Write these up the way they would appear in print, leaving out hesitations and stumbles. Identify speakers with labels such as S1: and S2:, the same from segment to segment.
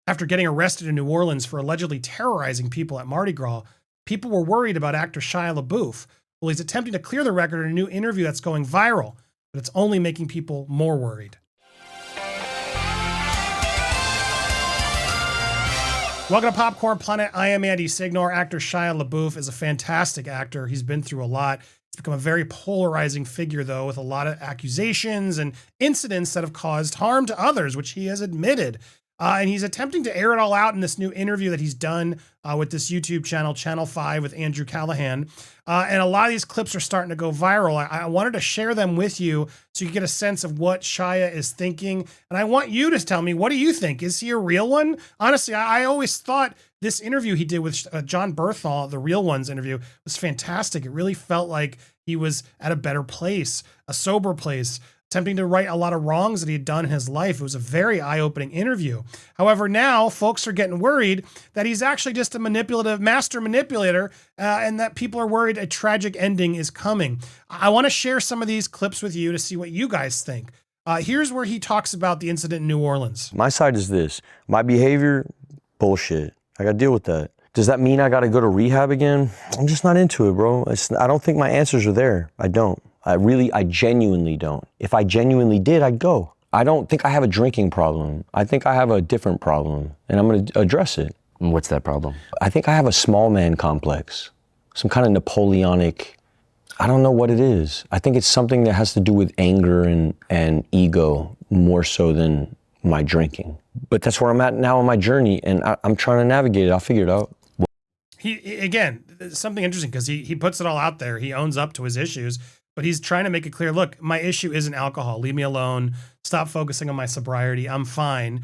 S1: After getting arrested in New Orleans for allegedly terrorizing people at Mardi Gras, people were worried about actor Shia LaBeouf. Well, he's attempting to clear the record in a new interview that's going viral, but it's only making people more worried. Welcome to Popcorn Planet. I am Andy Signore. Actor Shia LaBeouf is a fantastic actor. He's been through a lot. He's become a very polarizing figure, though, with a lot of accusations and incidents that have caused harm to others, which he has admitted. And he's attempting to air it all out in this new interview that he's done with this YouTube channel, Channel 5, with Andrew Callahan. And a lot of these clips are starting to go viral. I wanted to share them with you so you get a sense of what Shia is thinking. And I want you to tell me, what do you think? Is he a real one? Honestly, I always thought this interview he did with John Berthal, the Real Ones interview, was fantastic. It really felt like he was at a better place, a sober place, attempting to right a lot of wrongs that he had done in his life. It was a very eye-opening interview. However, now folks are getting worried that he's actually just a master manipulator, and that people are worried a tragic ending is coming. I want to share some of these clips with you to see what you guys think. Here's where he talks about the incident in New Orleans.
S2: My side is this. My behavior, bullshit. I got to deal with that. Does that mean I got to go to rehab again? I'm just not into it, bro. I don't think my answers are there. I don't. I genuinely don't. If I genuinely did, I'd go. I don't think I have a drinking problem. I think I have a different problem, and I'm gonna address it.
S3: And what's that problem?
S2: I think I have a small man complex, some kind of Napoleonic, I don't know what it is. I think it's something that has to do with anger and ego more so than my drinking. But that's where I'm at now on my journey, and I'm trying to navigate it. I'll figure it out.
S1: Again, something interesting, because he puts it all out there. He owns up to his issues. But he's trying to make it clear, look, my issue isn't alcohol. Leave me alone. Stop focusing on my sobriety. I'm fine.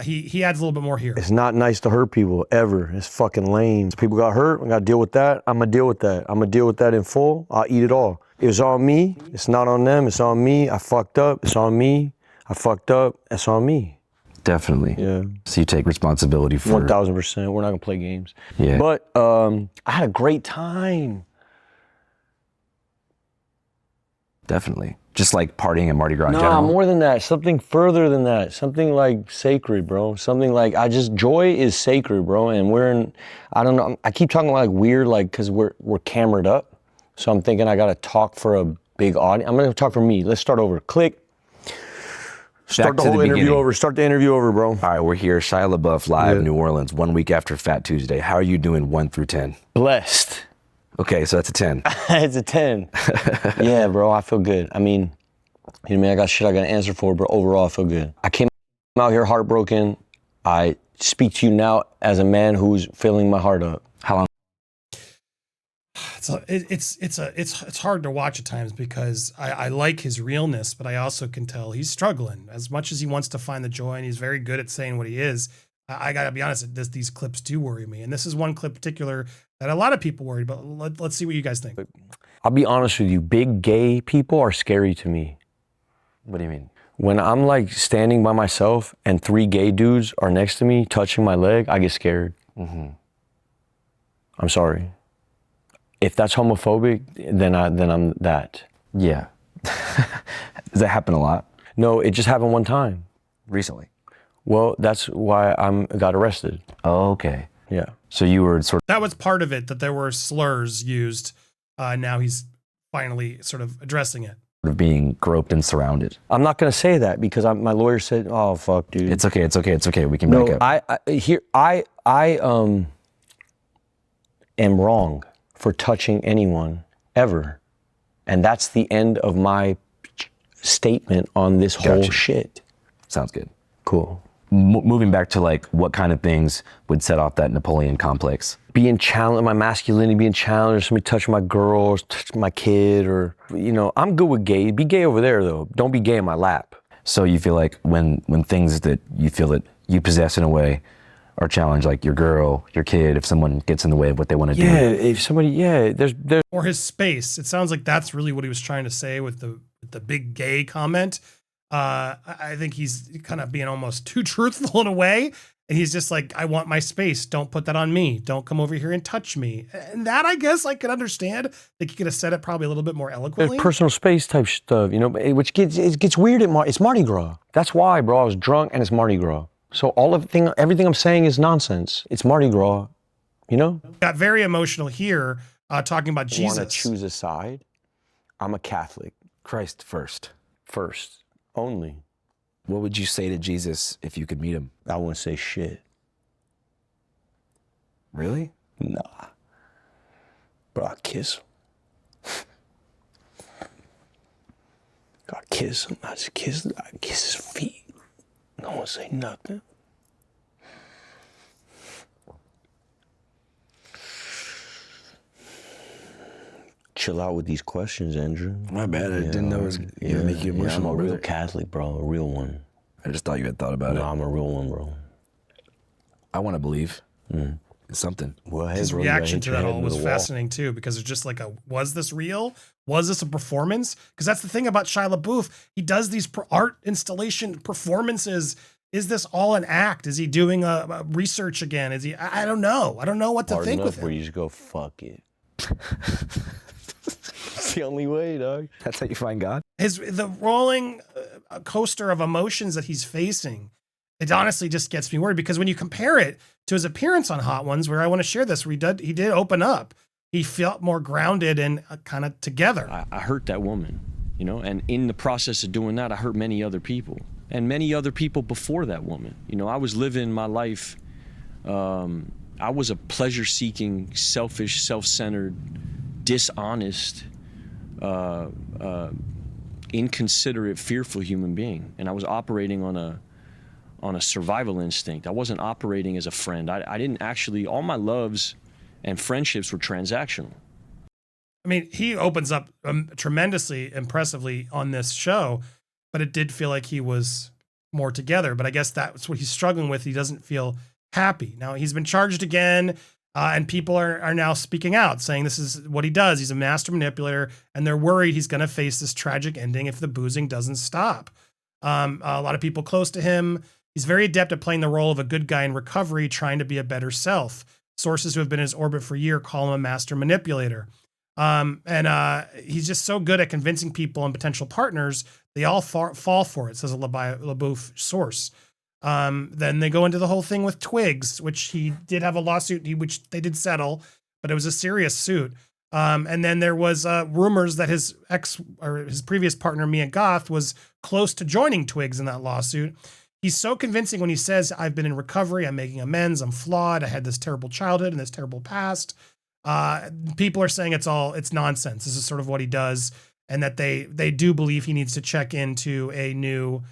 S1: He adds a little bit more here.
S2: It's not nice to hurt people, ever. It's fucking lame. People got hurt, I gotta deal with that. I'm gonna deal with that. I'm gonna deal with that in full. I'll eat it all. It's on me. It's not on them. It's on me. I fucked up. It's on me. I fucked up. It's on me.
S3: Definitely.
S2: Yeah.
S3: So you take responsibility for
S2: 1000%. We're not gonna play games.
S3: Yeah.
S2: But I had a great time.
S3: Definitely. Just like partying at Mardi Gras in general?
S2: Nah, more than that. Something further than that. Something like sacred, bro. Something like, joy is sacred, bro. And I don't know, I keep talking like weird, like, cause we're camered up. So I'm thinking I gotta talk for a big audience. I'm gonna talk for me. Let's start over. Click. Start the whole interview over. Start the interview over, bro.
S3: All right, we're here. Shia LaBeouf live, New Orleans, 1 week after Fat Tuesday. How are you doing 1 through 10?
S2: Blessed.
S3: Okay, so that's a 10.
S2: It's a 10. Yeah, bro, I feel good. I mean, you know what I mean? I got shit I got to answer for, but overall, I feel good. I came out here heartbroken. I speak to you now as a man who's filling my heart up.
S3: How long?
S1: It's hard to watch at times, because I like his realness, but I also can tell he's struggling. As much as he wants to find the joy, and he's very good at saying what he is, I gotta be honest, these clips do worry me. And this is one clip particular that a lot of people worry about. Let's see what you guys think.
S2: I'll be honest with you, big gay people are scary to me.
S3: What do you mean?
S2: When I'm like standing by myself and 3 gay dudes are next to me touching my leg, I get scared.
S3: Mm-hmm.
S2: I'm sorry. If that's homophobic, then I'm that.
S3: Yeah. Does that happen a lot?
S2: No, it just happened one time.
S3: Recently?
S2: Well, that's why got arrested.
S3: Oh, okay.
S2: Yeah.
S3: So you were sort of...
S1: That was part of it, that there were slurs used. Now he's finally sort of addressing it.
S3: Of being groped and surrounded.
S2: I'm not gonna say that because my lawyer said, "Oh fuck, dude."
S3: It's okay. It's okay. It's okay. We can back up.
S2: I am wrong for touching anyone ever, and that's the end of my statement on this whole shit.
S3: Sounds good.
S2: Cool.
S3: Moving back to like what kind of things would set off that Napoleon complex?
S2: Being challenged, my masculinity being challenged, somebody touch my girl, or touch my kid, or, you know, I'm good with gay. Be gay over there though. Don't be gay in my lap.
S3: So you feel like when things that you feel that you possess in a way are challenged, like your girl, your kid, if someone gets in the way of what they want to do.
S2: Yeah, if somebody, there's...
S1: Or his space. It sounds like that's really what he was trying to say with the big gay comment. I think he's kind of being almost too truthful in a way. And he's just like, I want my space. Don't put that on me. Don't come over here and touch me. And that, I guess, I could understand. I think he could have said it probably a little bit more eloquently.
S2: Personal space type stuff, you know, which gets weird. It's Mardi Gras. That's why, bro. I was drunk and it's Mardi Gras. So everything I'm saying is nonsense. It's Mardi Gras, you know?
S1: Got very emotional here, talking about Jesus.
S2: Want to choose a side? I'm a Catholic.
S3: Christ first.
S2: First, only.
S3: What would you say to Jesus if you could meet him?
S2: I wouldn't say shit.
S3: Really?
S2: Nah. But I'd kiss him. I'd kiss him. I'd kiss his feet. No one say nothing. Chill out with these questions, Andrew.
S3: My bad. I didn't know it was gonna make you emotional.
S2: I'm a real Catholic, bro. A real one.
S3: I just thought you had thought about it.
S2: No, I'm a real one, bro.
S3: I want to believe. It's something.
S2: Well, hey,
S1: His
S2: bro,
S1: reaction to that all was
S2: wall.
S1: fascinating too, because it's just like was this real? Was this a performance? Because that's the thing about Shia LaBeouf. He does these art installation performances. Is this all an act? Is he doing a research again? Is he? I don't know. I don't know what to
S2: Hard
S1: think
S2: enough
S1: with him.
S2: where you just go, fuck it. It's the only way, dog.
S3: That's how you find God?
S1: The rolling coaster of emotions that he's facing, it honestly just gets me worried, because when you compare it to his appearance on Hot Ones, where I want to share this, where he did open up, he felt more grounded and kind of together.
S4: I hurt that woman, you know, and in the process of doing that, I hurt many other people, and many other people before that woman. You know, I was living my life. I was a pleasure-seeking, selfish, self-centered, dishonest, inconsiderate, fearful human being, and I was operating on a survival instinct. I wasn't operating as a friend. I didn't actually. All my loves and friendships were transactional.
S1: I mean, he opens up tremendously impressively on this show, but it did feel like he was more together. But I guess that's what he's struggling with. He doesn't feel happy. Now he's been charged again, and people are now speaking out, saying this is what he does. He's a master manipulator, and they're worried he's going to face this tragic ending if the boozing doesn't stop. A lot of people close to him. He's very adept at playing the role of a good guy in recovery, trying to be a better self. Sources who have been in his orbit for a year call him a master manipulator. And he's just so good at convincing people and potential partners, they all fall for it, says a LaBeouf source. Then they go into the whole thing with Twigs, which he did have a lawsuit, which they did settle, but it was a serious suit. And then there was rumors that his previous partner, Mia Goth, was close to joining Twigs in that lawsuit. He's so convincing when he says, I've been in recovery, I'm making amends, I'm flawed, I had this terrible childhood and this terrible past. People are saying it's nonsense. This is sort of what he does, and that they do believe he needs to check into a new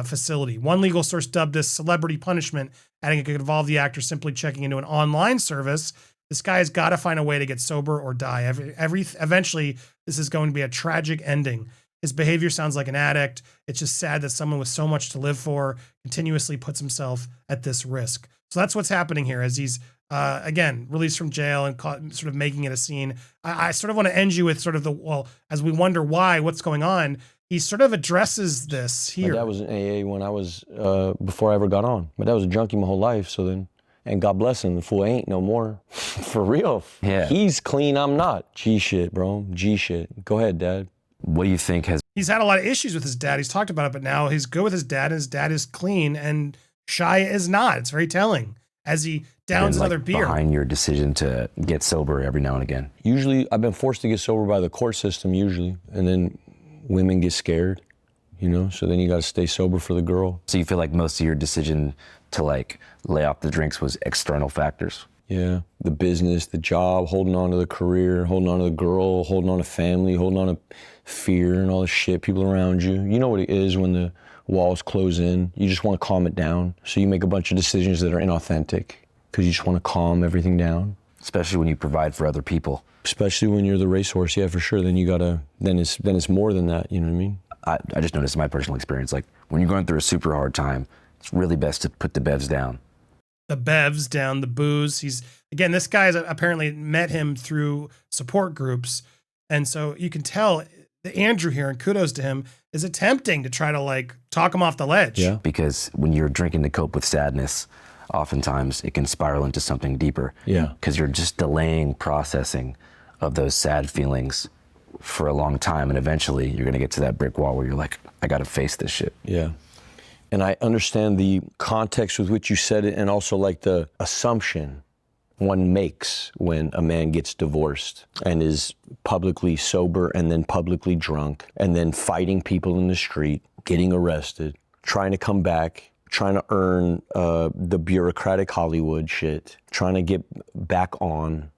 S1: facility. One legal source dubbed this celebrity punishment, adding it could involve the actor simply checking into an online service. This guy has got to find a way to get sober or die. Eventually, this is going to be a tragic ending. His behavior sounds like an addict. It's just sad that someone with so much to live for continuously puts himself at this risk. So that's what's happening here as he's, again, released from jail and sort of making it a scene. I sort of want to end you with sort of as we wonder what's going on, he sort of addresses this here.
S2: My dad was in AA when I was, before I ever got on. My dad was a junkie my whole life, so then, and God bless him, the fool ain't no more. For real.
S3: Yeah.
S2: He's clean, I'm not. G shit, bro. G shit. Go ahead, Dad.
S3: What do you think
S1: He's had a lot of issues with his dad. He's talked about it, but now he's good with his dad, and his dad is clean, and Shia is not. It's very telling as he downs another beer.
S3: behind your decision to get sober every now and again?
S2: Usually, I've been forced to get sober by the court system, usually. And then women get scared, you know? So then you got to stay sober for the girl.
S3: So you feel like most of your decision to like lay off the drinks was external factors?
S2: Yeah, the business, the job, holding on to the career, holding on to the girl, holding on to family, holding on to fear and all the shit, people around you. You know what it is when the walls close in. You just want to calm it down. So you make a bunch of decisions that are inauthentic because you just want to calm everything down.
S3: Especially when you provide for other people.
S2: Especially when you're the racehorse, yeah, for sure. Then you gotta, then it's more than that, you know what I mean?
S3: I just noticed in my personal experience, like when you're going through a super hard time, it's really best to put the bevs down.
S1: The bevs down, the booze. This guy's apparently met him through support groups. And so you can tell that Andrew here, and kudos to him, is attempting to try to like talk him off the ledge.
S2: Yeah.
S3: Because when you're drinking to cope with sadness, oftentimes it can spiral into something deeper.
S2: Yeah.
S3: Because you're just delaying processing of those sad feelings for a long time. And eventually you're going to get to that brick wall where you're like, I got to face this shit.
S2: Yeah. And I understand the context with which you said it, and also like the assumption one makes when a man gets divorced and is publicly sober and then publicly drunk and then fighting people in the street, getting arrested, trying to come back, trying to earn the bureaucratic Hollywood shit, trying to get back on.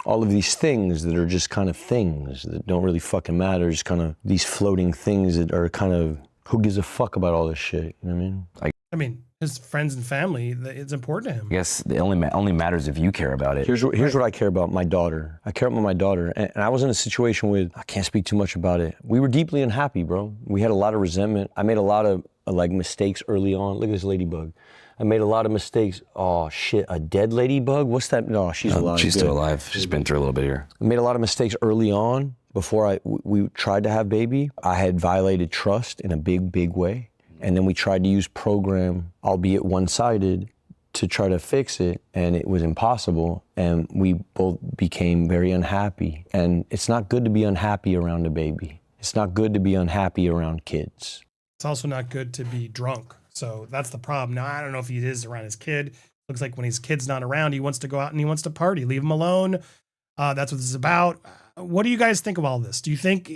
S2: All of these things that are just kind of things that don't really fucking matter, just kind of these floating things that are kind of, who gives a fuck about all this shit, you know what I mean?
S1: I mean, his friends and family, it's important to him.
S3: I guess it only matters if you care about it.
S2: Here's what I care about, my daughter. I care about my daughter. And I was in a situation with, I can't speak too much about it. We were deeply unhappy, bro. We had a lot of resentment. I made a lot of like mistakes early on. Look at this ladybug. I made a lot of mistakes. Oh shit, a dead ladybug? What's that? No, she's alive.
S3: She's still alive. She's been through a little bit here.
S2: I made a lot of mistakes early on before we tried to have baby. I had violated trust in a big way. And then we tried to use program, albeit one-sided, to try to fix it, and it was impossible. And we both became very unhappy. And it's not good to be unhappy around a baby. It's not good to be unhappy around kids.
S1: It's also not good to be drunk. So that's the problem. Now, I don't know if he is around his kid. Looks like when his kid's not around, he wants to go out and he wants to party. Leave him alone. That's what this is about. What do you guys think of all this? Do you think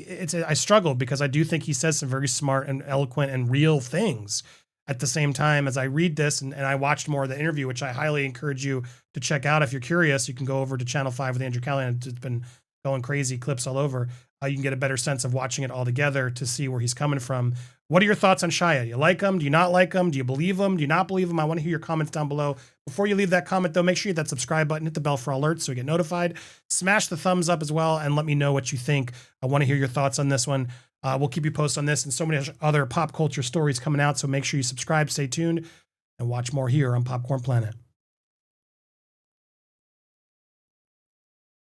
S1: I struggle because I do think he says some very smart and eloquent and real things. At the same time, as I read this and I watched more of the interview, which I highly encourage you to check out. If you're curious, you can go over to Channel 5 with Andrew Callahan. It's been going crazy, clips all over. You can get a better sense of watching it all together to see where he's coming from. What are your thoughts on Shia? Do you like him? Do you not like him? Do you believe him? Do you not believe him? I want to hear your comments down below. Before you leave that comment, though, make sure you hit that subscribe button, hit the bell for alerts so you get notified. Smash the thumbs up as well, and let me know what you think. I want to hear your thoughts on this one. We'll keep you posted on this and so many other pop culture stories coming out, so make sure you subscribe, stay tuned, and watch more here on Popcorn Planet.